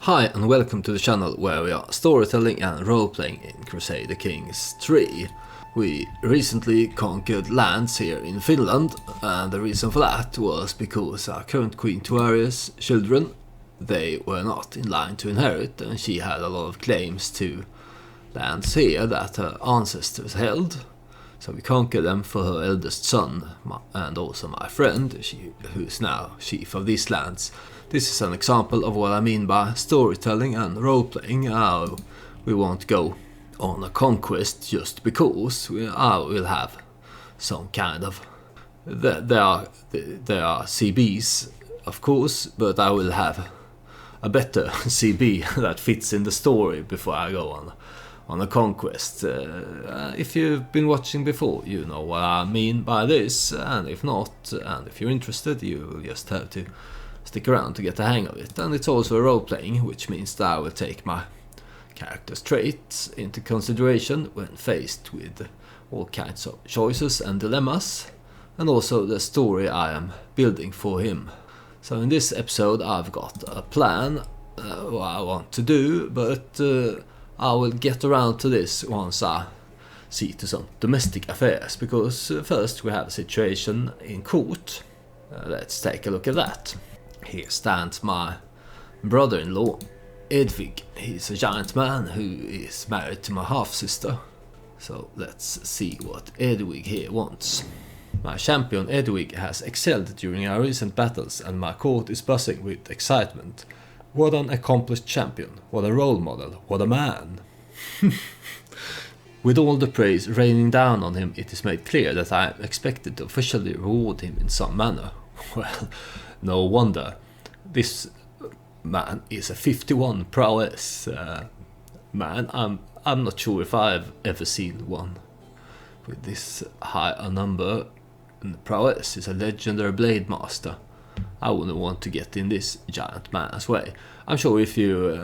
Hi and welcome to the channel where we are storytelling and role-playing in Crusader Kings 3. We recently conquered lands here in Finland, and the reason for that was because our current Queen Tuaria's children, they were not in line to inherit, and she had a lot of claims to lands here that her ancestors held. So we conquered them for her eldest son, and also my friend, who's now chief of these lands. This is an example of what I mean by storytelling and role-playing. How we won't go on a conquest just because I will have some kind of... There are CBs, of course, but I will have a better CB that fits in the story before I go on a conquest. If you've been watching before, you know what I mean by this, and if not, and if you're interested, you just have to stick around to get the hang of it. And it's also a role-playing, which means that I will take my character's traits into consideration when faced with all kinds of choices and dilemmas, and also the story I am building for him. So in this episode I've got a plan, what I want to do, but I will get around to this once I see to some domestic affairs, because first we have a situation in court. Let's take a look at that. Here stands my brother-in-law, Edvig. He's a giant man who is married to my half-sister. So let's see what Edvig here wants. My champion Edvig has excelled during our recent battles, and my court is buzzing with excitement. What an accomplished champion, what a role model, what a man. With all the praise raining down on him, it is made clear that I am expected to officially reward him in some manner. Well, no wonder. This man is a 51 prowess man. I'm not sure if I've ever seen one with this high a number. And prowess is a legendary blade master. I wouldn't want to get in this giant man's way. I'm sure if your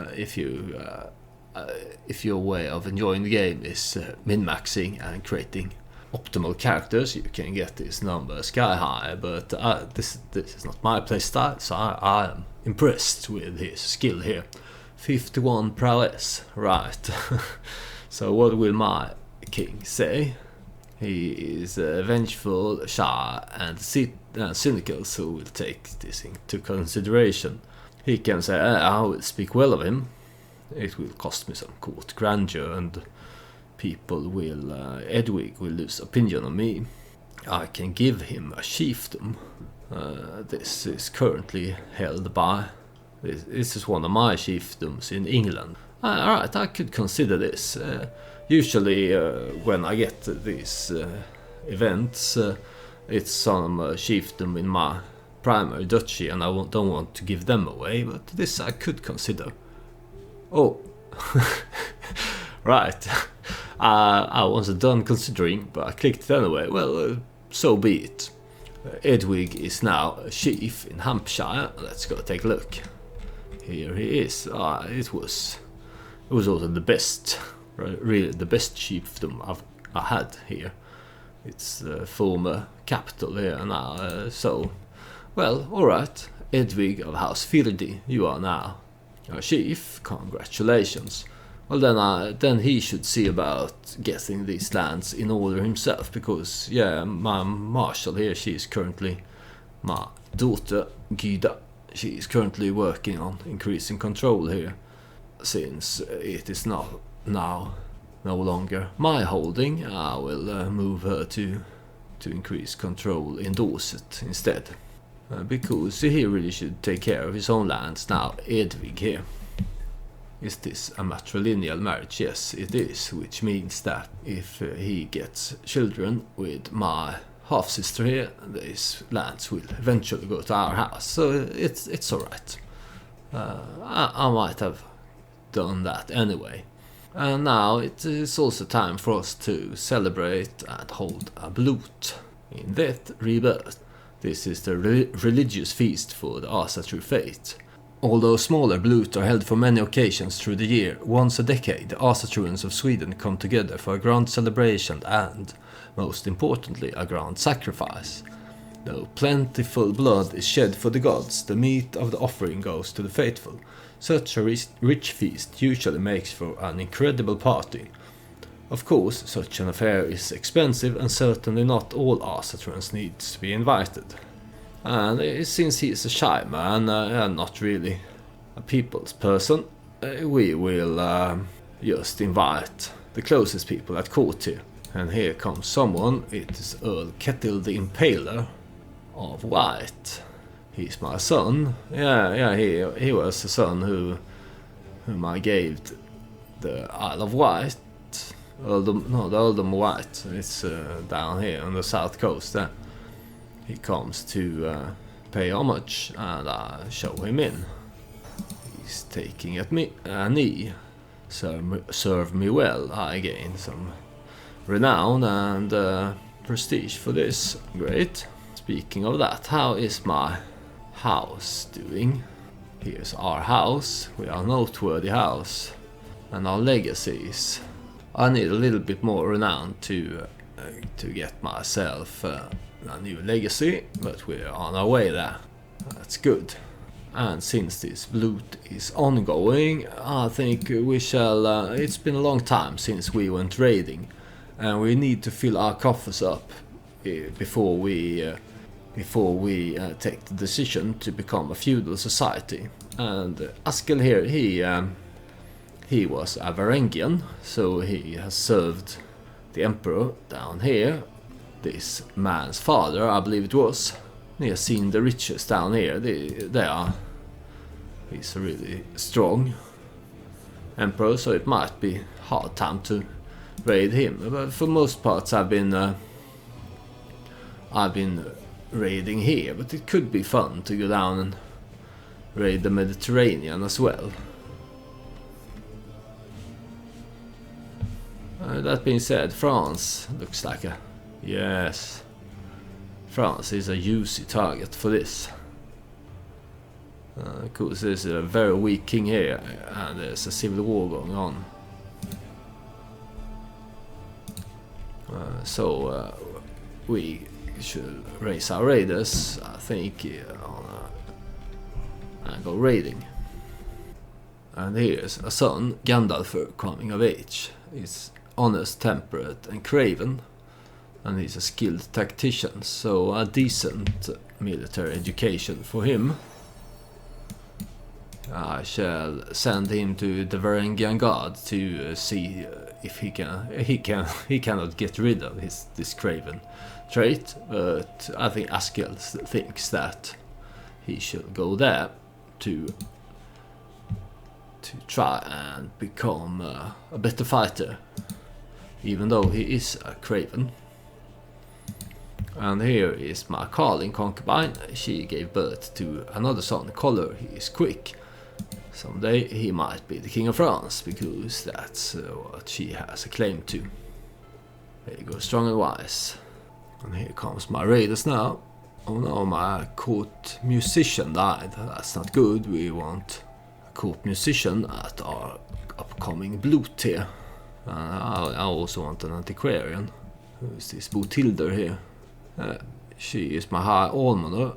way of enjoying the game is min-maxing and creating optimal characters, you can get this number sky high, but this is not my playstyle, so I am impressed with his skill here. 51 prowess, right. So what will my king say? He is vengeful, shy and cynical, so we'll take this into consideration. He can say, I will speak well of him. It will cost me some court grandeur, and Edvig will lose opinion on me. I can give him a chiefdom. This is currently held by... This is one of my chiefdoms in England. Alright, I could consider this. Usually when I get these events, it's some chiefdom in my primary duchy, and I don't want to give them away, but this I could consider. Oh, right. I wasn't done considering, but I clicked it anyway. Well, so be it. Edvig is now a chief in Hampshire. Let's go take a look. Here he is. It was also the best, really the best chiefdom I had here. It's the former capital here now. So, well, alright. Edvig of House Firdi, you are now a chief. Congratulations. Well, then he should see about getting these lands in order himself, because, yeah, my marshal here, she is currently my daughter, Gyda. She is currently working on increasing control here, since it is no longer my holding. I will move her to increase control in Dorset instead, because he really should take care of his own lands now. Edvig here. Is this a matrilineal marriage? Yes, it is, which means that if he gets children with my half-sister here, these lands will eventually go to our house, so it's alright. I might have done that anyway. And now it is also time for us to celebrate and hold a bloot in death rebirth. This is the religious feast for the Asa true faith. Although smaller bloot are held for many occasions through the year, once a decade the Asatruans of Sweden come together for a grand celebration and, most importantly, a grand sacrifice. Though plentiful blood is shed for the gods, the meat of the offering goes to the faithful. Such a rich feast usually makes for an incredible party. Of course, such an affair is expensive, and certainly not all Asatrons needs to be invited. And since he is a shy man and not really a people's person, we will just invite the closest people at court here. And here comes someone. It is Earl Kettil the Impaler of White. He's my son. Yeah, he was the son whom I gave the Isle of Wight. The Earldom White. It's down here on the south coast there. He comes to pay homage, and I show him in. He's taking at me a knee. Serve me well. I gain some renown and prestige for this. Great. Speaking of that, how is my house doing? Here's our house. We are a noteworthy house. And our legacies. I need a little bit more renown to get myself a new legacy, but we're on our way there. That's good. And since this loot is ongoing, I think we shall... it's been a long time since we went raiding, and we need to fill our coffers up before we take the decision to become a feudal society. And Askel here, he was a Varangian, so he has served the emperor down here. This man's father, I believe it was. He has seen the riches down here. He's a really strong emperor, so it might be hard time to raid him. But for most parts, I've been raiding here. But it could be fun to go down and raid the Mediterranean as well. That being said, France looks like a... Yes. France is a juicy target for this. Of course, there's a very weak king here, and there's a civil war going on. So we should raise our raiders, I think, and go raiding. And here's a son, Gandalf, coming of age. He's honest, temperate, and craven, and he's a skilled tactician, so a decent military education for him. I shall send him to the Varangian Guard to see if he cannot get rid of this craven trait, but I think Askel thinks that he should go there to try and become a better fighter, even though he is a craven. And here is my Carlin concubine. She gave birth to another son, Collar. He is quick. Someday he might be the King of France, because that's what she has a claim to. There you go, strong and wise. And here comes my raiders now. Oh no, my court musician died. That's not good. We want a court musician at our upcoming bloot here. I also want an antiquarian. Who is this Botilder here? She is my high almoner,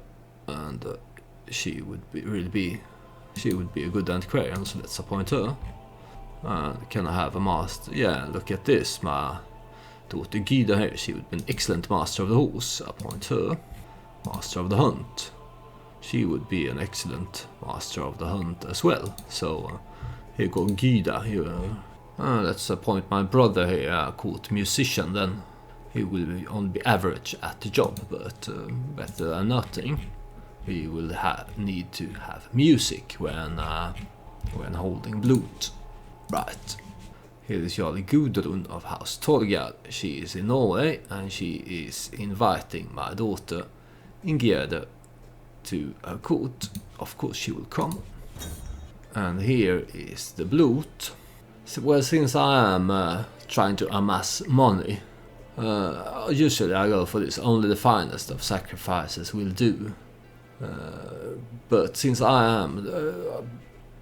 and she would be a good antiquarian, so let's appoint her. Can I have a master? Yeah, look at this, my daughter Gyda here. She would be an excellent master of the horse. Appoint her. Master of the hunt. She would be an excellent master of the hunt as well. So here go Gyda. Let's appoint my brother here, a court musician then. He will only be average at the job, but better than nothing. We will need to have music when holding bloot. Right. Here is Jarl Gudrun of House Torgard. She is in Norway, and she is inviting my daughter Ingerd to her court. Of course she will come. And here is the bloot. So, well, since I am trying to amass money, usually I go for this. Only the finest of sacrifices will do. But since I am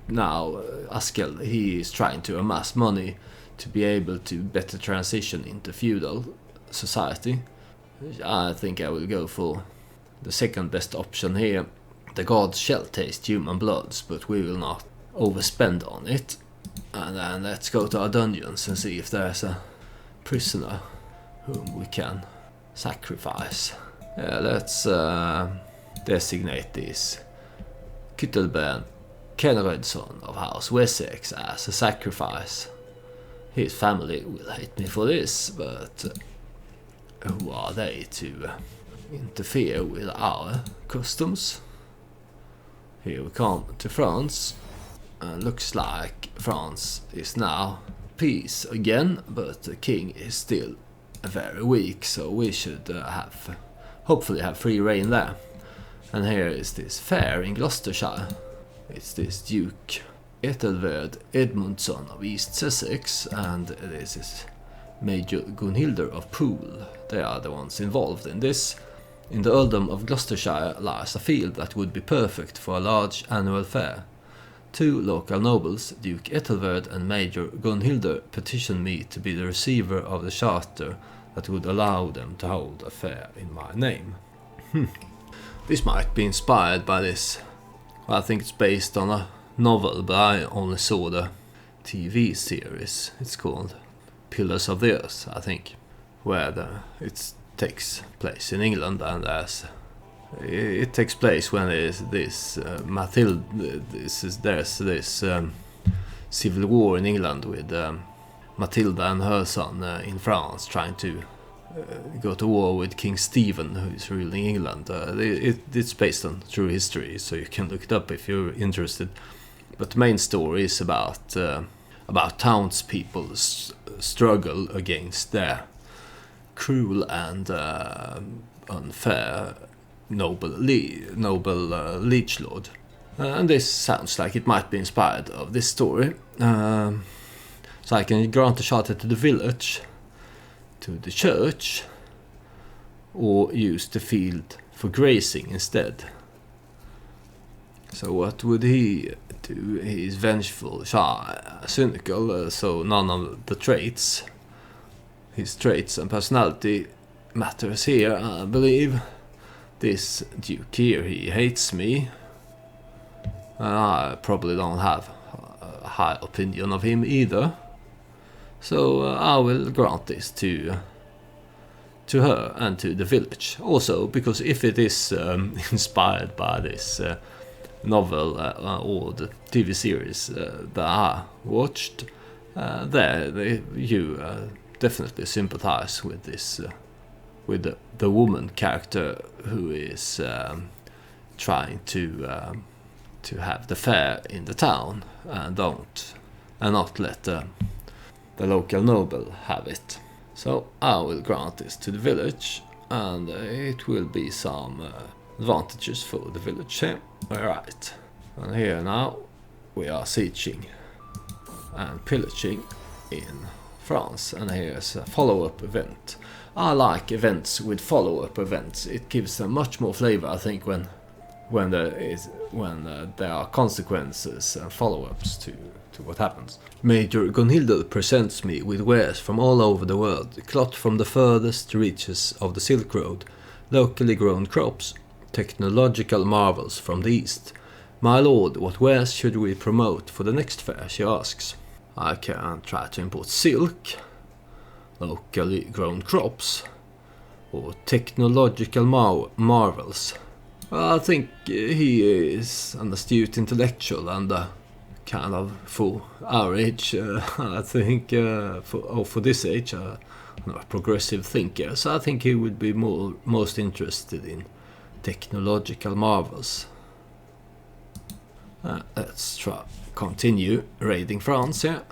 now Askel, he is trying to amass money to be able to better transition into feudal society. I think I will go for the second best option here. The gods shall taste human bloods, but we will not overspend on it. And then let's go to our dungeons and see if there's a prisoner whom we can sacrifice. Yeah, let's designate this Kyttelben Kenredson of House Wessex as a sacrifice. His family will hate me for this, but who are they to interfere with our customs? Here we come to France. Looks like France is now peace again, but the king is still very weak, so we should hopefully have free reign there. And here is this fair in Gloucestershire. It's this Duke Ethelred Edmundson of East Sussex, and this is Major Gunhilder of Poole. They are the ones involved in this. In the earldom of Gloucestershire lies a field that would be perfect for a large annual fair. 2 local nobles, Duke Ethelred and Major Gunhilder, petitioned me to be the receiver of the charter that would allow them to hold a fair in my name. This might be inspired by this. I think it's based on a novel, but I only saw the TV series. It's called Pillars of the Earth, I think, where it takes place in England, and it takes place when there's this civil war in England with Matilda and her son in France trying to go to war with King Stephen, who's ruling England. It's based on true history, so you can look it up if you're interested. But the main story is about townspeople's struggle against their cruel and unfair noble liege lord. And this sounds like it might be inspired of this story. So I can grant a charter to the village, to the church, or use the field for grazing instead. So what would he do? He's vengeful, shy, cynical, so none of the traits, his traits and personality matters here, I believe. This Duke here, he hates me. I probably don't have a high opinion of him either. So I will grant this to her and to the village. Also, because if it is inspired by this novel or the TV series that I watched, you definitely sympathize with this, with the woman character who is trying to have the fair in the town and not let the local noble have it. So I will grant this to the village, and it will be some advantages for the village here. Alright, and here now we are sieging and pillaging in France, and here's a follow-up event. I like events with follow-up events. It gives them much more flavor, I think, when there are consequences and follow-ups to what happens. Major Gunhilde presents me with wares from all over the world, cloth from the furthest reaches of the Silk Road, locally grown crops, technological marvels from the east. My lord, what wares should we promote for the next fair, she asks. I can try to import silk, locally grown crops, or technological marvels. I think he is an astute intellectual and kind of, for our age, I think, for this age, a progressive thinker. So I think he would be most interested in technological marvels. Let's continue raiding France here.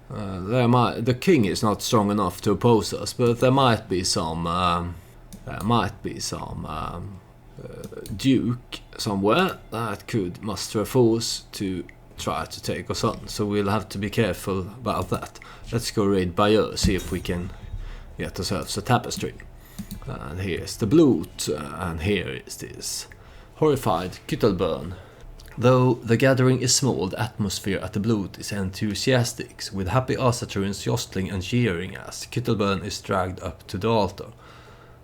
The king is not strong enough to oppose us, but there might be some duke somewhere that could muster a force to try to take us on, so we'll have to be careful about that. Let's go raid Bayeux, see if we can get ourselves a tapestry. And here's the Blut, and here is this horrified Kyttelben. Though the gathering is small, the atmosphere at the Blut is enthusiastic, with happy Asaturans jostling and cheering as Kyttelben is dragged up to the altar.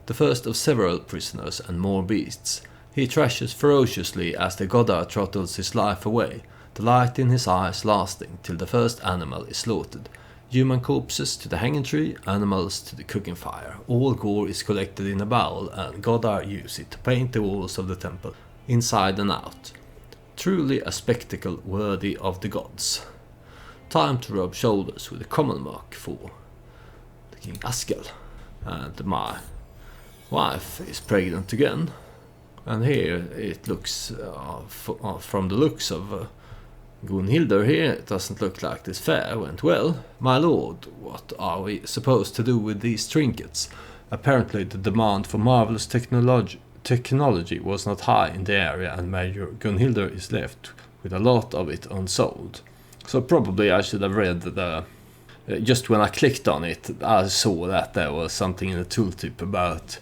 the first of several prisoners and more beasts. He thrashes ferociously as the Goddard throttles his life away, the light in his eyes lasting till the first animal is slaughtered. Human corpses to the hanging tree, animals to the cooking fire. All gore is collected in a bowl, and Goddard uses it to paint the walls of the temple, inside and out. Truly a spectacle worthy of the gods. Time to rub shoulders with a common mark for the King Askel. And my wife is pregnant again. And here it looks, from the looks of Gunhildr here, it doesn't look like this fair went well. My lord, what are we supposed to do with these trinkets? Apparently the demand for marvelous technology was not high in the area, and Major Gunhildr is left with a lot of it unsold. So probably I should have read the... just when I clicked on it, I saw that there was something in the tooltip about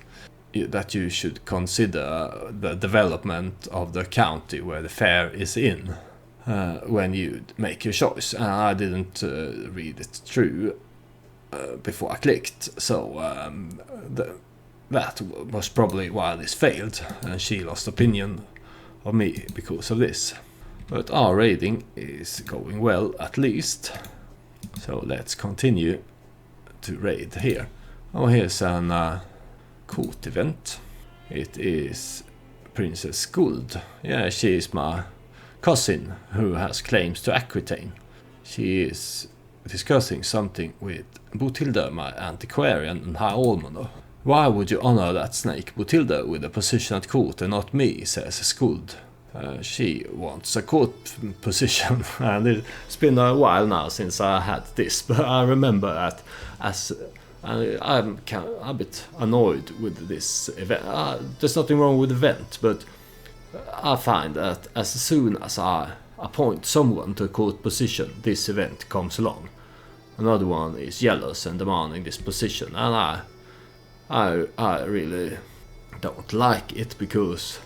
that you should consider the development of the county where the fair is in. When you make your choice, and I didn't read it through before I clicked, so that was probably why this failed, and she lost opinion of me because of this. But our raiding is going well, at least, so let's continue to raid here. Oh, here's an court event. It is Princess Skuld. Yeah, she is my cousin who has claims to Aquitaine. She is discussing something with Botilda, my antiquarian and high almoner. Why would you honor that snake Botilda with a position at court and not me, says Skuld. She wants a court position, and it's been a while now since I had this, but I remember that as I'm a bit annoyed with this event. There's nothing wrong with the event, but I find that as soon as I appoint someone to a court position, this event comes along. Another one is jealous and demanding this position, and I really don't like it, because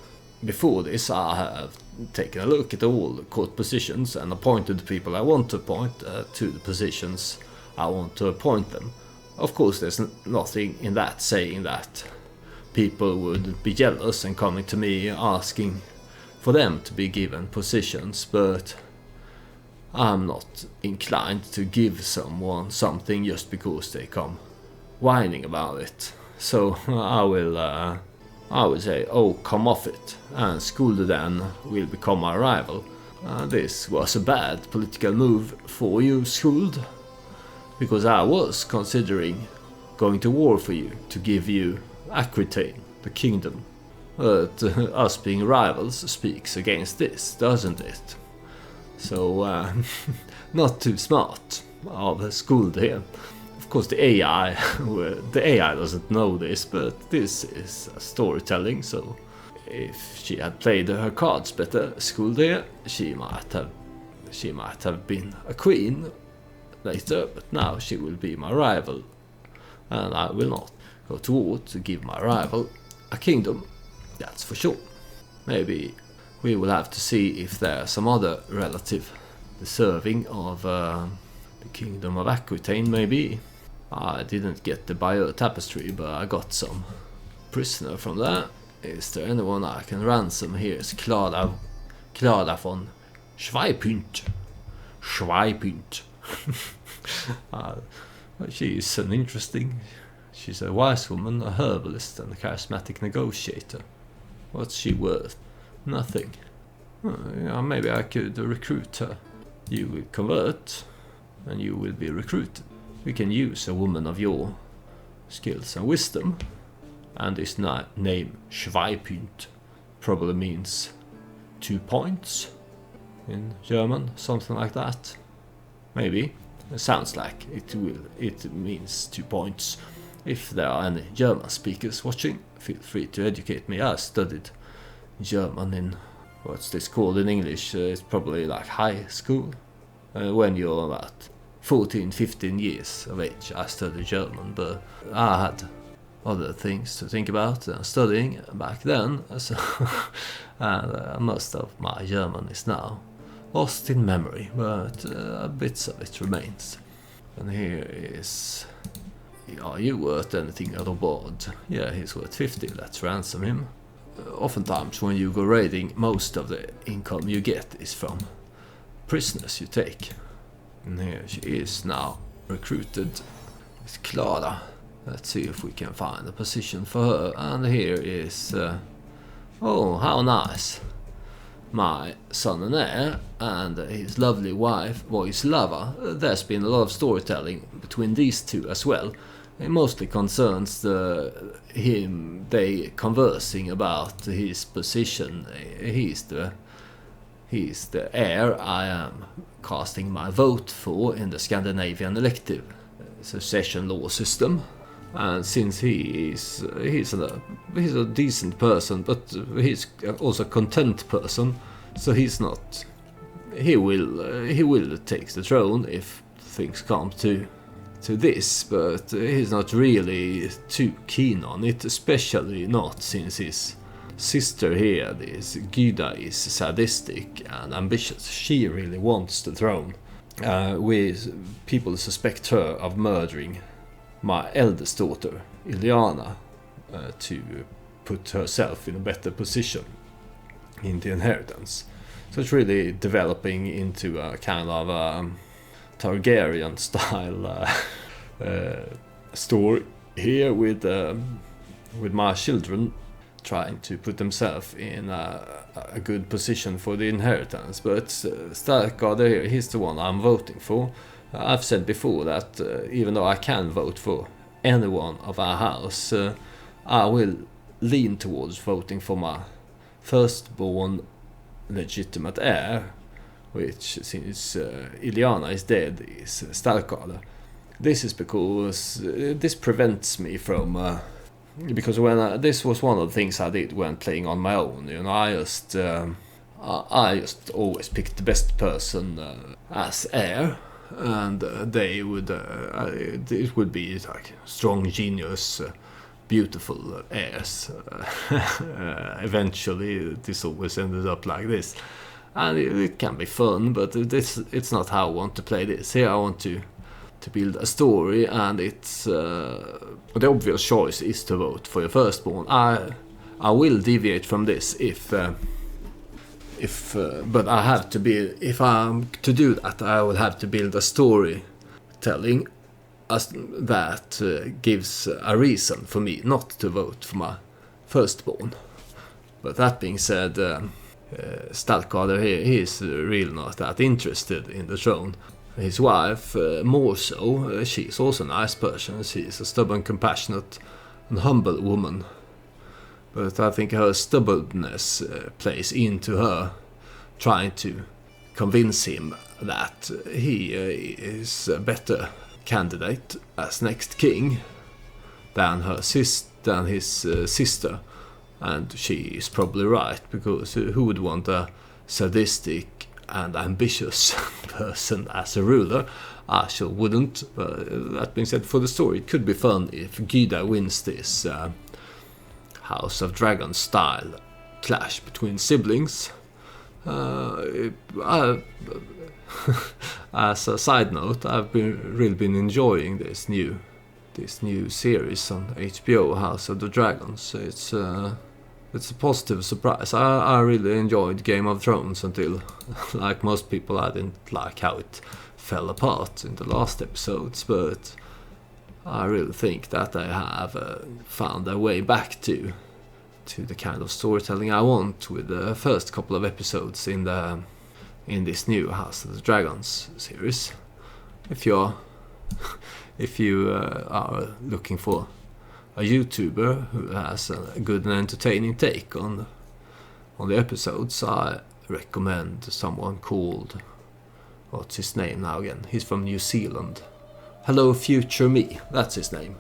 before this I have taken a look at all the court positions and appointed the people I want to appoint to the positions I want to appoint them. Of course, there's nothing in that saying that people would be jealous and coming to me asking for them to be given positions, but I'm not inclined to give someone something just because they come whining about it. So I will say, oh, come off it, and Skuld then will become my rival. This was a bad political move for you, Skuld, because I was considering going to war for you to give you Aquitaine, the kingdom. But us being rivals speaks against this, doesn't it? So, not too smart of Skuld here. Of course, the AI doesn't know this, but this is storytelling, so if she had played her cards better, Skuld here, she might have been a queen later, but now she will be my rival, and I will not go to war to give my rival a kingdom, that's for sure. Maybe we will have to see if there are some other relative deserving of the kingdom of Aquitaine, maybe. I didn't get the Bayeux tapestry, but I got some prisoner from there. Is there anyone I can ransom? Here's Clara von Schweipünt. She's an interesting... She's a wise woman, a herbalist, and a charismatic negotiator. What's she worth? Nothing. Yeah, maybe I could recruit her. You will convert, and you will be recruited. We can use a woman of your skills and wisdom. And this name, Schweipünt, probably means 2 points in German, something like that. Maybe. It sounds like it means 2 points. If there are any German speakers watching, feel free to educate me. I studied German in, what's this called in English? It's probably like high school. When you're about 14, 15 years of age, I studied German, but I had other things to think about studying back then, so and most of my German is now lost in memory, but bits of it remains. And here is Are you worth anything at aboard? Yeah, he's worth 50, let's ransom him. Oftentimes when you go raiding, most of the income you get is from prisoners you take. And here she is now recruited. It's Clara. Let's see if we can find a position for her. And here is... oh, how nice. My son and heir and his lovely wife, voice lover. There's been a lot of storytelling between these two as well. It mostly concerns they conversing about his position. He's the heir I am casting my vote for in the Scandinavian elective succession law system. And since he's a decent person, but he's also a content person, so he will take the throne if things come to this, but he's not really too keen on it, especially not since his sister here, this Gyda, is sadistic and ambitious. She really wants the throne. People suspect her of murdering my eldest daughter, Ileana, to put herself in a better position in the inheritance. So it's really developing into a kind of Targaryen style story here with my children trying to put themselves in a good position for the inheritance. But Starkard here, he's the one I'm voting for. I've said before that even though I can vote for anyone of our house, I will lean towards voting for my firstborn legitimate heir, which, since Ileana is dead, is Starkard. This is because this prevents me from... because when this was one of the things I did when playing on my own. You know, I just always picked the best person as heir. And they would it would be like strong, genius, beautiful heirs. Eventually this always ended up like this, and it can be fun, but it's not how I want to play this. Here I want to build a story, and it's the obvious choice is to vote for your firstborn. I will deviate from this but I have to be, if I'm to do that, I will have to build a storytelling that gives a reason for me not to vote for my firstborn. But that being said, Starkard here, he is really not that interested in the throne. His wife, more so, she's also a nice person. She's a stubborn, compassionate and humble woman. But I think her stubbornness plays into her trying to convince him that he is a better candidate as next king than his sister. And she is probably right, because who would want a sadistic and ambitious person as a ruler? I sure wouldn't. But that being said, for the story, it could be fun if Gyda wins this House of Dragon style clash between siblings. As a side note, I've really been enjoying this new series on HBO, House of the Dragons. It's a positive surprise. I really enjoyed Game of Thrones until, like most people, I didn't like how it fell apart in the last episodes, but I really think that they have found their way back to the kind of storytelling I want with the first couple of episodes in this new House of the Dragons series. If you are looking for a YouTuber who has a good and entertaining take on the episodes, I recommend someone called, what's his name now again? He's from New Zealand. Hello Future Me, that's his name.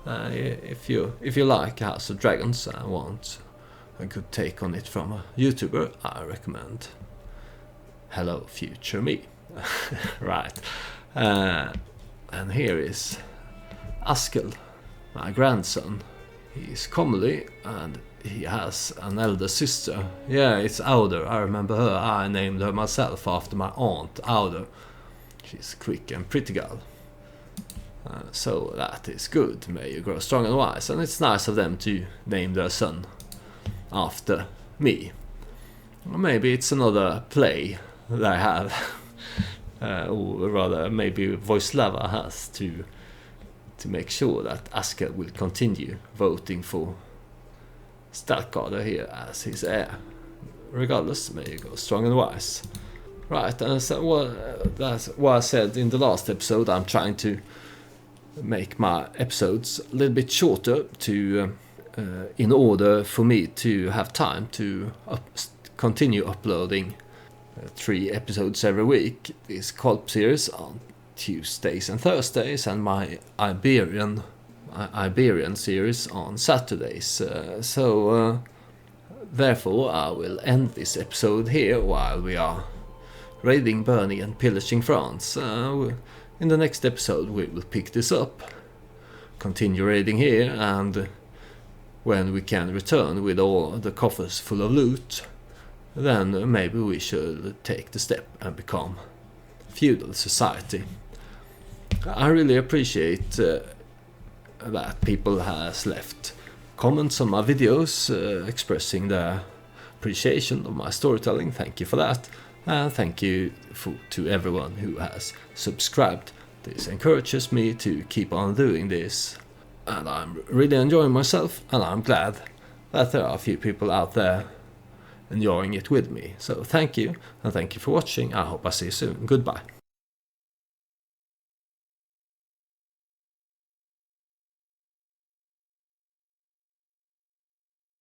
If you like House of Dragons and want a good take on it from a YouTuber, I recommend Hello Future Me. Right. And here is Askel, my grandson. He's comely and he has an elder sister. Yeah, it's Auder. I remember her. I named her myself after my aunt, Auder. She's a quick and pretty girl. So that is good. May you grow strong and wise. And it's nice of them to name their son after me. Or maybe it's another play that I have, or rather maybe Voislava has to make sure that Asker will continue voting for Starkadr here as his heir. Regardless, may you go strong and wise. Right, and so, that's what I said in the last episode. I'm trying to make my episodes a little bit shorter to in order for me to have time to continue uploading 3 episodes every week. This Korp series on Tuesdays and Thursdays, and my Iberian series on Saturdays. Therefore I will end this episode here while we are raiding, burning and pillaging France. In the next episode we will pick this up, continue raiding here, and when we can return with all the coffers full of loot, then maybe we should take the step and become feudal society. I really appreciate that people has left comments on my videos expressing their appreciation of my storytelling. Thank you for that, and thank you to everyone who has subscribed. This encourages me to keep on doing this, and I'm really enjoying myself, and I'm glad that there are a few people out there enjoying it with me. So thank you, and thank you for watching. I hope I see you soon. Goodbye.